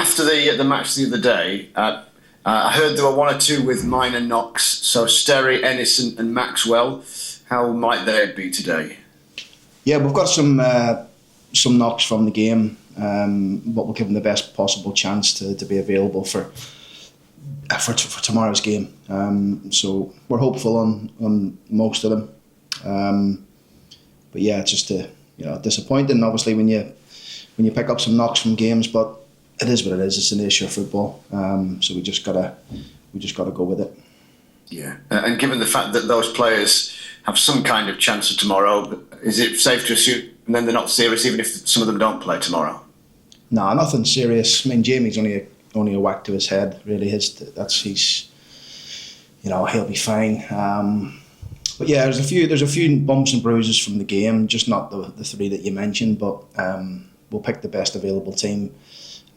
after the match the other day, I heard there were one or two with minor knocks. So Sterry, Ennis, and Maxwell. How might they be today? Yeah, we've got some knocks from the game, but we'll give them the best possible chance to be available for tomorrow's game. So we're hopeful on most of them. But yeah, it's just disappointing. Obviously, when you pick up some knocks from games, but it is what it is. It's the nature of football. So we just gotta go with it. Yeah, and given the fact that those players have some kind of chance for tomorrow, is it safe to assume then they're not serious, even if some of them don't play tomorrow? No, nothing serious. I mean, Jamie's only a whack to his head. Really, he'll be fine. But yeah, there's a few bumps and bruises from the game, just not the three that you mentioned. But we'll pick the best available team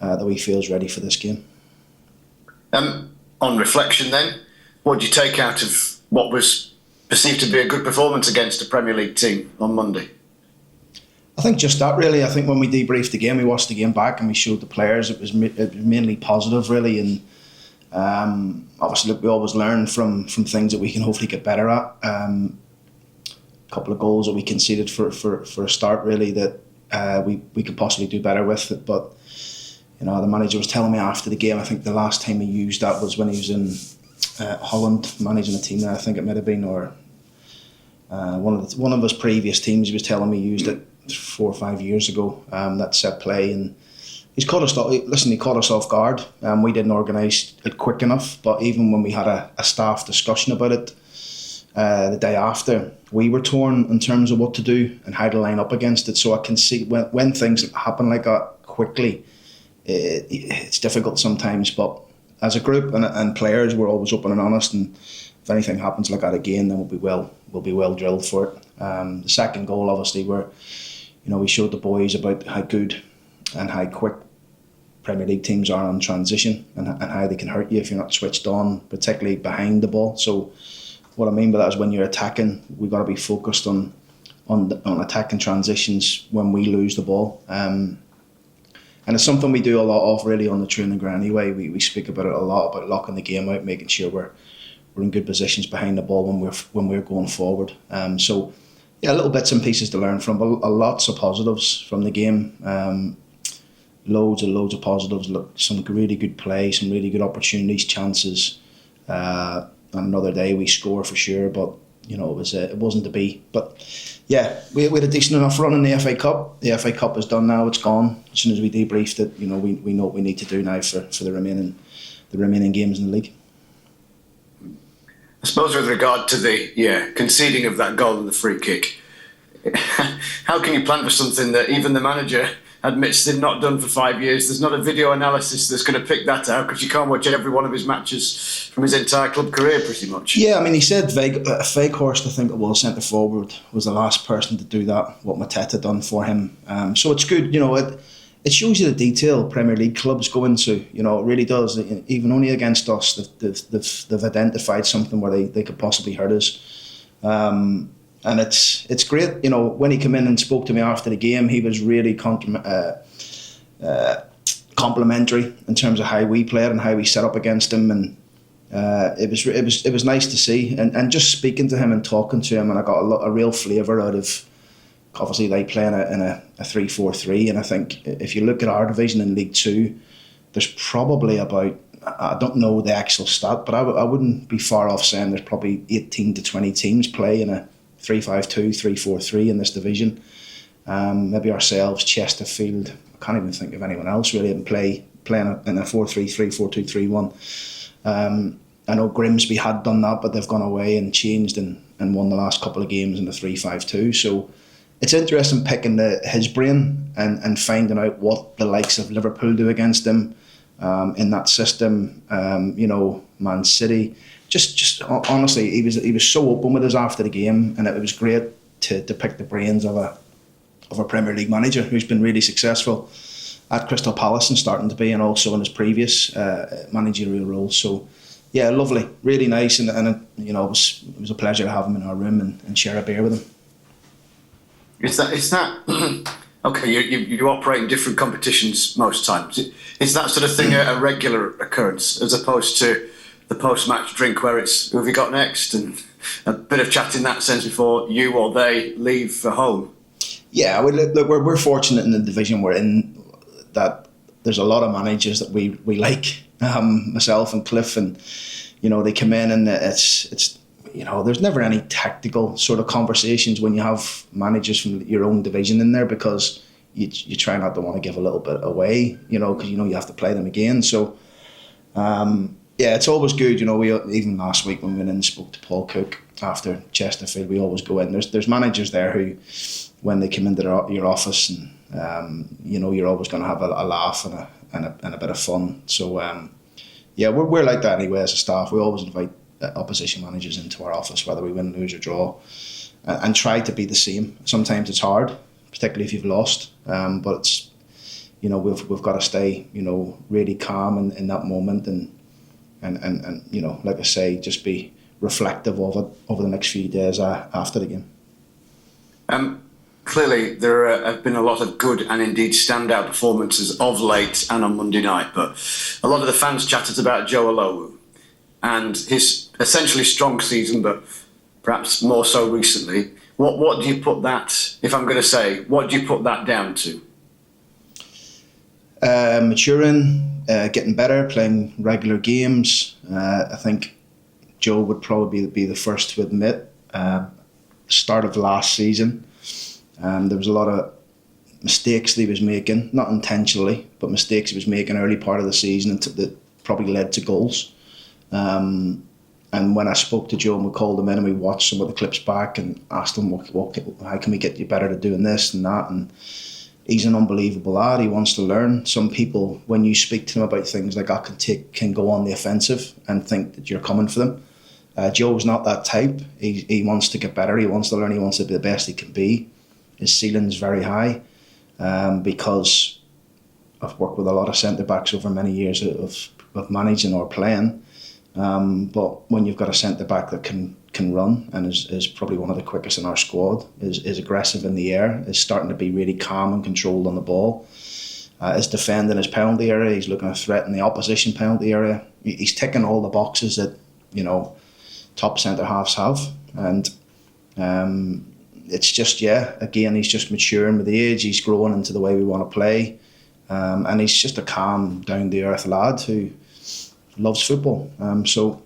that we feel is ready for this game. On reflection, then, what do you take out of what was perceived to be a good performance against a Premier League team on Monday? I think just that, really. I think when we debriefed the game, we watched the game back and we showed the players it was mainly positive, really. And obviously, look, we always learn from things that we can hopefully get better at. A couple of goals that we conceded for a start, really, that we could possibly do better with it. But the manager was telling me after the game, I think the last time he used that was when he was in Holland managing a team there. I think it might have been, or one of his previous teams. He was telling me he used it 4 or 5 years ago. That set play, and he caught us off guard. We didn't organise it quick enough. But even when we had a staff discussion about it the day after, we were torn in terms of what to do and how to line up against it. So I can see when things happen like that quickly, it's difficult sometimes. But as a group and players, we're always open and honest. And if anything happens like that again, then we'll be well drilled for it. The second goal, obviously, we showed the boys about how good and how quick Premier League teams are on transition and how they can hurt you if you're not switched on, particularly behind the ball. So what I mean by that is when you're attacking, we've got to be focused on attacking transitions when we lose the ball. And it's something we do a lot of, really, on the training ground anyway. We speak about it a lot, about locking the game out, making sure we're in good positions behind the ball when we're going forward. So yeah, little bits and pieces to learn from, but lots of positives from the game. Loads of positives. Look, some really good play, some really good opportunities, chances. On another day we score for sure, but it wasn't to be. But yeah, we had a decent enough run in the FA Cup. The FA Cup is done now; it's gone. As soon as we debriefed it, we know what we need to do now for the remaining games in the league. I suppose with regard to the conceding of that goal and the free kick, how can you plan for something that even the manager admits they've not done for 5 years? There's not a video analysis that's going to pick that out because you can't watch every one of his matches from his entire club career, pretty much. Yeah, I mean, he said Veghorst, I think it was, centre forward, was the last person to do that, what Mateta done for him. So it's good, it shows you the detail Premier League clubs go into. It really does. Even only against us, they've identified something where they could possibly hurt us. And it's great. When he came in and spoke to me after the game, he was really complimentary in terms of how we played and how we set up against him. And it was nice to see. And just speaking to him and talking to him, and I got a real flavour out of. Obviously, they play in a 3-4-3, and I think if you look at our division in League 2, there's probably about, I don't know the actual stat, but I wouldn't be far off saying there's probably 18 to 20 teams play in a 3-5-2, 3-4-3 in this division. Maybe ourselves, Chesterfield, I can't even think of anyone else really, and playing in a 4-3-3, 4-2-3-1. I know Grimsby had done that, but they've gone away and changed and won the last couple of games in the 3-5-2. So it's interesting picking his brain and finding out what the likes of Liverpool do against him in that system. Man City. Just honestly, he was so open with us after the game, and it was great to pick the brains of a Premier League manager who's been really successful at Crystal Palace and starting to be, and also in his previous managerial roles. So yeah, lovely, really nice, and it was a pleasure to have him in our room and share a beer with him. It's that Okay, you operate in different competitions most times. Is that sort of thing a regular occurrence as opposed to the post-match drink where it's who have you got next and a bit of chat in that sense before you or they leave for home? Yeah, look, we're fortunate in the division we're in that there's a lot of managers that we like, myself and Cliff, and they come in and it's there's never any tactical sort of conversations when you have managers from your own division in there, because you try not to want to give a little bit away, because you have to play them again. So yeah, it's always good. We even last week when we went in and spoke to Paul Cook after Chesterfield, we always go in. There's managers there who, when they come into your office, and you're always going to have a laugh and a bit of fun. So yeah, we're like that anyway as a staff. We always invite opposition managers into our office, whether we win, lose or draw, and try to be the same. Sometimes it's hard, particularly if you've lost, but it's we've got to stay really calm in that moment, and like I say, just be reflective of it over the next few days after the game. Clearly, there have been a lot of good and indeed standout performances of late and on Monday night, but a lot of the fans chatted about Joe Olowu and his essentially strong season, but perhaps more so recently. What do you put that, if I'm going to say, what do you put that down to? Maturing, getting better, playing regular games. I think Joe would probably be the first to admit, start of last season, there was a lot of mistakes that he was making, not intentionally, but mistakes he was making early part of the season that probably led to goals. And when I spoke to Joe and we called him in and we watched some of the clips back and asked him, how can we get you better at doing this and that? And he's an unbelievable lad. He wants to learn. Some people, when you speak to him about things like that, can go on the offensive and think that you're coming for them. Joe's not that type. He wants to get better. He wants to learn. He wants to be the best he can be. His ceiling's very high, because I've worked with a lot of centre-backs over many years of managing or playing. But when you've got a centre-back that can run and is probably one of the quickest in our squad, is aggressive in the air, is starting to be really calm and controlled on the ball, is defending his penalty area, he's looking to threaten the opposition penalty area. He's ticking all the boxes that top centre-halves have. And it's just, again, he's just maturing with the age. He's growing into the way we want to play. And he's just a calm, down-to-earth lad who loves football. So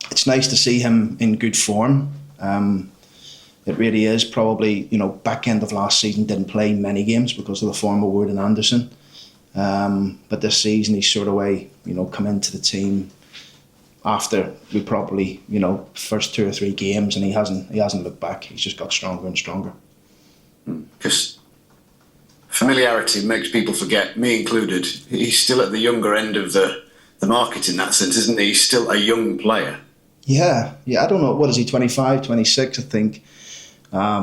it's nice to see him in good form. It really is. Probably, back end of last season didn't play many games because of the form of Wood and Anderson. But this season he's sort of come into the team after we probably, first 2 or 3 games, and he hasn't looked back. He's just got stronger and stronger. Because familiarity makes people forget, me included. He's still at the younger end of the market in that sense, isn't he? He's still a young player. Yeah. I don't know, what is he, 25, 26, I think.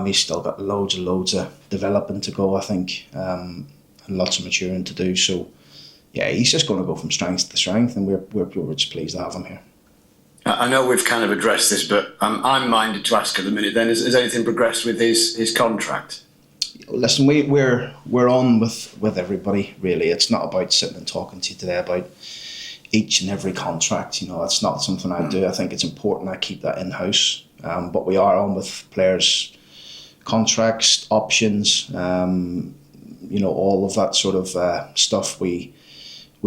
He's still got loads of developing to go, I think, and lots of maturing to do. So, yeah, he's just going to go from strength to strength, and we're just pleased to have him here. I know we've kind of addressed this, but I'm minded to ask at the minute then, has anything progressed with his contract? Listen, we're on with everybody, really. It's not about sitting and talking to you today about each and every contract. That's not something I do. I think it's important I keep that in-house. But we are on with players' contracts, options, all of that sort of stuff. We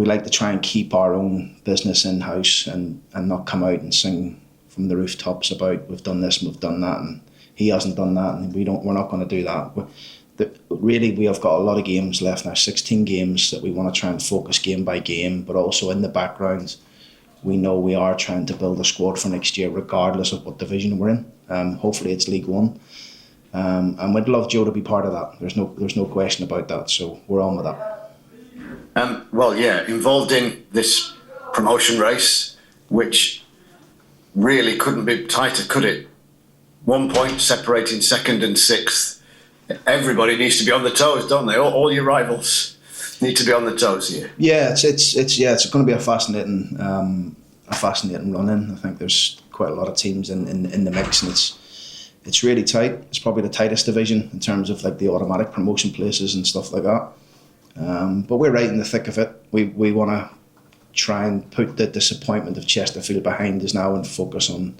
like to try and keep our own business in-house and not come out and sing from the rooftops about we've done this and we've done that and he hasn't done that, and we're not going to do that. Really, we have got a lot of games left now, 16 games that we want to try and focus game by game, but also in the background we know we are trying to build a squad for next year regardless of what division we're in. Hopefully it's League One, and we'd love Joe to be part of that. There's no question about that, so we're on with that. Involved in this promotion race, which really couldn't be tighter, could it? 1 point separating second and sixth. Everybody needs to be on the toes, don't they? All your rivals need to be on the toes here. Yeah, it's going to be a fascinating run-in. I think there's quite a lot of teams in the mix, and it's really tight. It's probably the tightest division in terms of like the automatic promotion places and stuff like that. But we're right in the thick of it. We want to try and put the disappointment of Chesterfield behind us now and focus on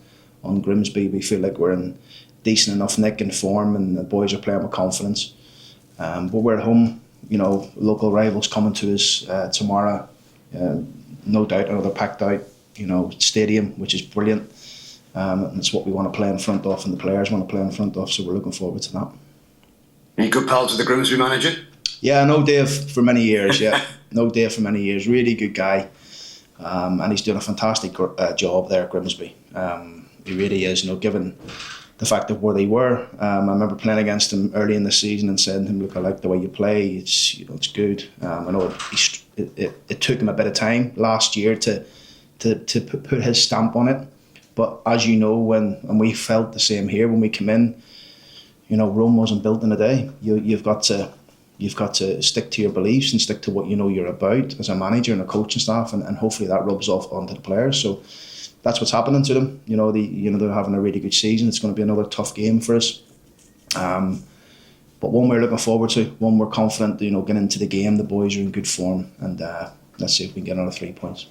Grimsby. We feel like we're in decent enough nick and form, and the boys are playing with confidence. But we're at home. Local rivals coming to us tomorrow. No doubt another packed out stadium, which is brilliant. And it's what we want to play in front of, and the players want to play in front of, so we're looking forward to that. Are you good pals with the Grimsby manager? Yeah, I know Dave for many years, really good guy. And he's doing a fantastic job there at Grimsby. He really is, given the fact of where they were. I remember playing against him early in the season and saying to him, look, I like the way you play, it's good. I know it took him a bit of time last year to put his stamp on it. But as you know, and we felt the same here when we came in, Rome wasn't built in a day. You've got to stick to your beliefs and stick to what you're about as a manager and a coaching staff, and hopefully that rubs off onto the players. So that's what's happening to them. They're having a really good season. It's going to be another tough game for us. But one we're looking forward to, one we're confident, getting into the game. The boys are in good form, and let's see if we can get another 3 points.